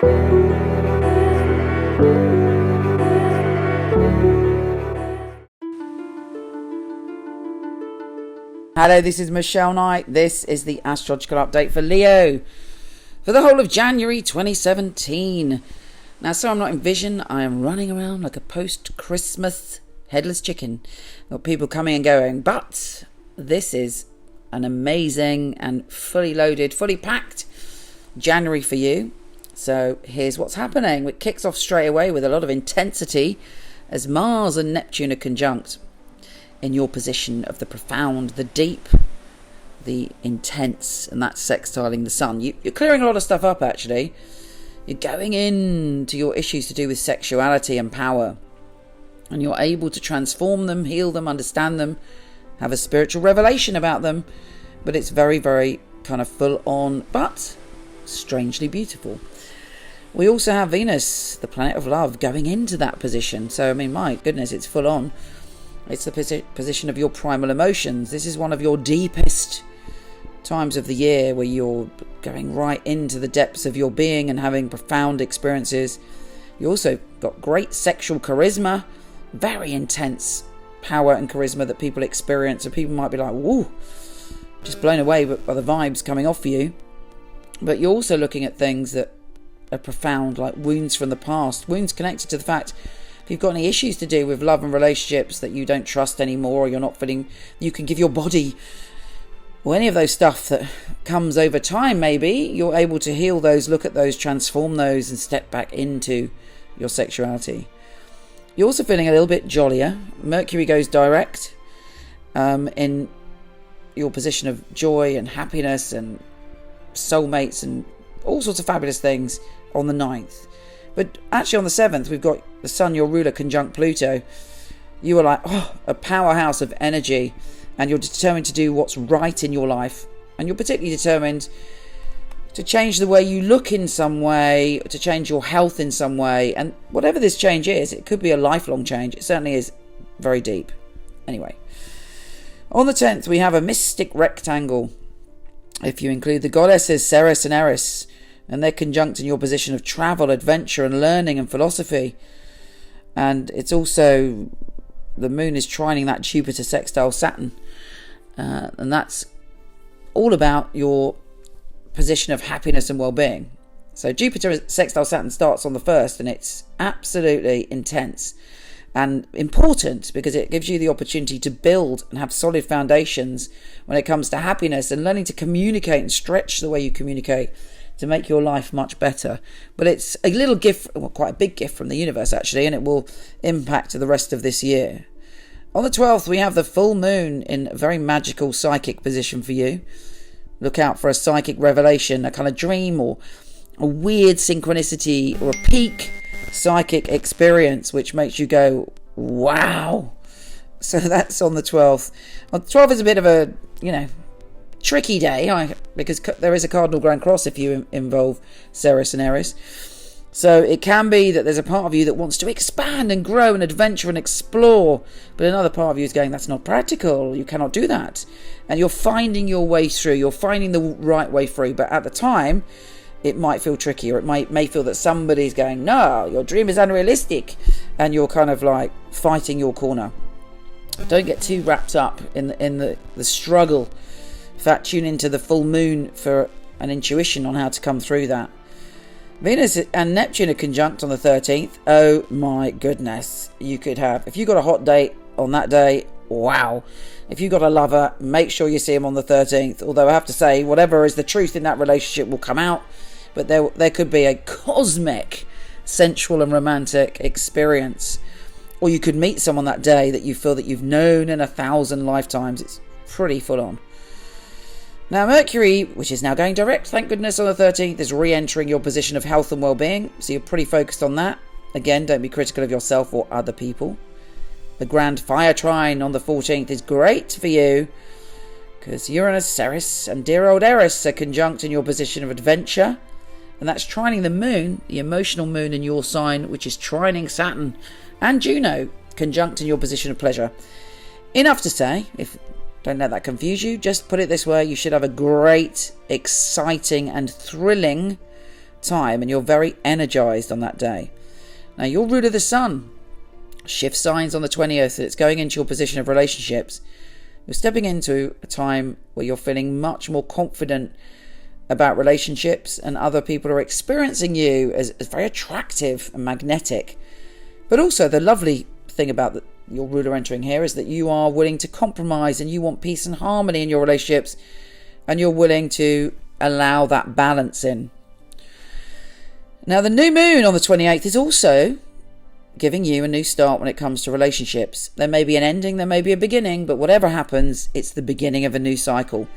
Hello, this is Michele Knight. This is the astrological update for Leo for the whole of January 2017. Now, so I'm not in vision. I am running around like a post-Christmas headless chicken. Got people coming and going. But this is an amazing and fully loaded, fully packed January for you. So here's what's happening. It kicks off straight away with a lot of intensity as Mars and Neptune are conjunct in your position of the profound, the deep, the intense, and that's sextiling the Sun. You're clearing a lot of stuff up, actually. You're going into your issues to do with sexuality and power, and you're able to transform them, heal them, understand them, have a spiritual revelation about them, but it's very, very kind of full on, but strangely beautiful. We also have Venus, the planet of love, going into that position. So, I mean, my goodness, it's full on. It's the position of your primal emotions. This is one of your deepest times of the year where you're going right into the depths of your being and having profound experiences. You also got great sexual charisma, very intense power and charisma that people experience. And people might be like, whoa, just blown away by the vibes coming off you. But you're also looking at things that are profound, like wounds from the past, wounds connected to the fact if you've got any issues to do with love and relationships that you don't trust anymore, or you're not feeling you can give your body, or any of those stuff that comes over time, maybe you're able to heal those, look at those, transform those, and step back into your sexuality. You're also feeling a little bit jollier. Mercury goes direct in your position of joy and happiness and soulmates and all sorts of fabulous things on the 9th. But actually on the 7th, we've got the Sun, your ruler, conjunct Pluto. You are like, a powerhouse of energy, and you're determined to do what's right in your life. And you're particularly determined to change the way you look in some way, to change your health in some way. And whatever this change is, it could be a lifelong change. It certainly is very deep. Anyway, on the 10th, we have a mystic rectangle. If you include the goddesses Ceres and Eris, and they're conjunct in your position of travel, adventure, and learning and philosophy. And it's also, the moon is trining that Jupiter sextile Saturn. And that's all about your position of happiness and well-being. So Jupiter sextile Saturn starts on the 1st, and it's absolutely intense and important because it gives you the opportunity to build and have solid foundations when it comes to happiness and learning to communicate and stretch the way you communicate to make your life much better. But it's a little gift, well, quite a big gift from the universe actually, and it will impact the rest of this year. On the 12th, we have the full moon in a very magical psychic position for you. Look out for a psychic revelation, a kind of dream or a weird synchronicity or a peak psychic experience which makes you go, wow. So that's on the 12th. On the 12th is a bit of a, tricky day because there is a Cardinal Grand Cross if you involve Ceres and Eris. So it can be that there's a part of you that wants to expand and grow and adventure and explore, but another part of you is going, that's not practical, you cannot do that. And you're finding your way through, you're finding the right way through, but at the time it might feel tricky, or it may feel that somebody's going, no, your dream is unrealistic, and you're kind of like fighting your corner. Don't get too wrapped up in the struggle. In fact, tune into the full moon for an intuition on how to come through that. Venus and Neptune are conjunct on the 13th. Oh my goodness. You could have, if you got a hot date on that day, wow. If you got a lover, make sure you see him on the 13th. Although I have to say, whatever is the truth in that relationship will come out. But there could be a cosmic, sensual and romantic experience. Or you could meet someone that day that you feel that you've known in 1,000 lifetimes. It's pretty full on. Now Mercury, which is now going direct, thank goodness, on the 13th, is re-entering your position of health and well-being. So you're pretty focused on that. Again, don't be critical of yourself or other people. The Grand Fire Trine on the 14th is great for you because Uranus, Ceres and dear old Eris are conjunct in your position of adventure. And that's trining the moon, the emotional moon in your sign, which is trining Saturn and Juno, conjunct in your position of pleasure. Enough to say, don't let that confuse you. Just put it this way. You should have a great, exciting and thrilling time and you're very energized on that day. Now, your ruler, the Sun, shifts signs on the 20th. It's going into your position of relationships. You're stepping into a time where you're feeling much more confident about relationships, and other people are experiencing you as very attractive and magnetic. But also, the lovely thing about your ruler entering here is that you are willing to compromise, and you want peace and harmony in your relationships, and you're willing to allow that balance in. Now, the new moon on the 28th is also giving you a new start when it comes to relationships. There may be an ending, there may be a beginning, but whatever happens, it's the beginning of a new cycle.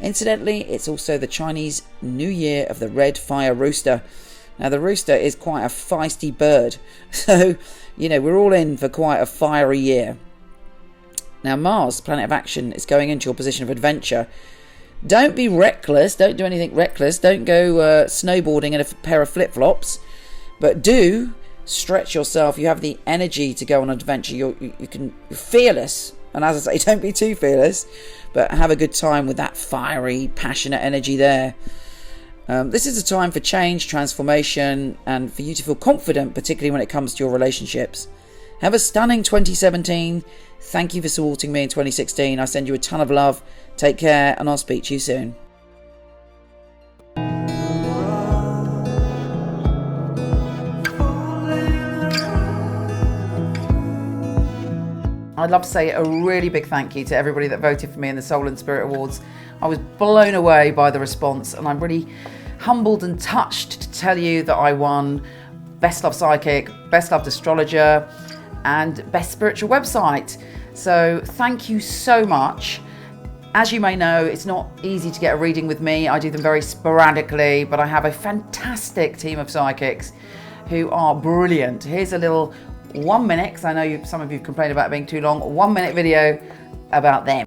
Incidentally, it's also the Chinese New Year of the red fire rooster. Now, the rooster is quite a feisty bird, so, we're all in for quite a fiery year. Now, Mars, planet of action, is going into your position of adventure. Don't be reckless, don't do anything reckless, don't go snowboarding in a pair of flip-flops, but do stretch yourself. You have the energy to go on an adventure. You're fearless, and as I say, don't be too fearless, but have a good time with that fiery, passionate energy there. This is a time for change, transformation, and for you to feel confident, particularly when it comes to your relationships. Have a stunning 2017. Thank you for supporting me in 2016. I send you a ton of love. Take care, and I'll speak to you soon. I'd love to say a really big thank you to everybody that voted for me in the Soul and Spirit Awards. I was blown away by the response, and I'm really humbled and touched to tell you that I won Best Loved Psychic, Best Loved Astrologer, and Best Spiritual Website. So thank you so much. As you may know, it's not easy to get a reading with me. I do them very sporadically, but I have a fantastic team of psychics who are brilliant. Here's a little 1 minute, because I know some of you complained about it being too long, 1 minute video about them.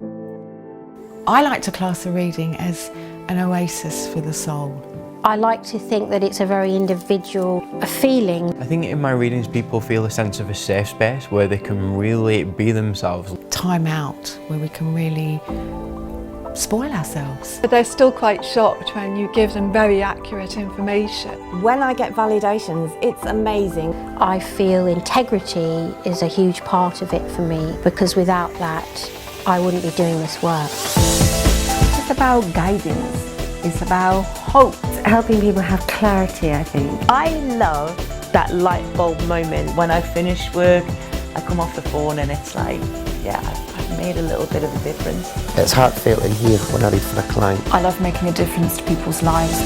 I like to class a reading as an oasis for the soul. I like to think that it's a very individual feeling. I think in my readings people feel a sense of a safe space where they can really be themselves. Time out, where we can really spoil ourselves. But they're still quite shocked when you give them very accurate information. When I get validations, it's amazing. I feel integrity is a huge part of it for me, because without that, I wouldn't be doing this work. It's about guidance. It's about hope. It's helping people have clarity, I think. I love that light bulb moment. When I finish work, I come off the phone and it's like, yeah, I've made a little bit of a difference. It's heartfelt in here when I read for a client. I love making a difference to people's lives.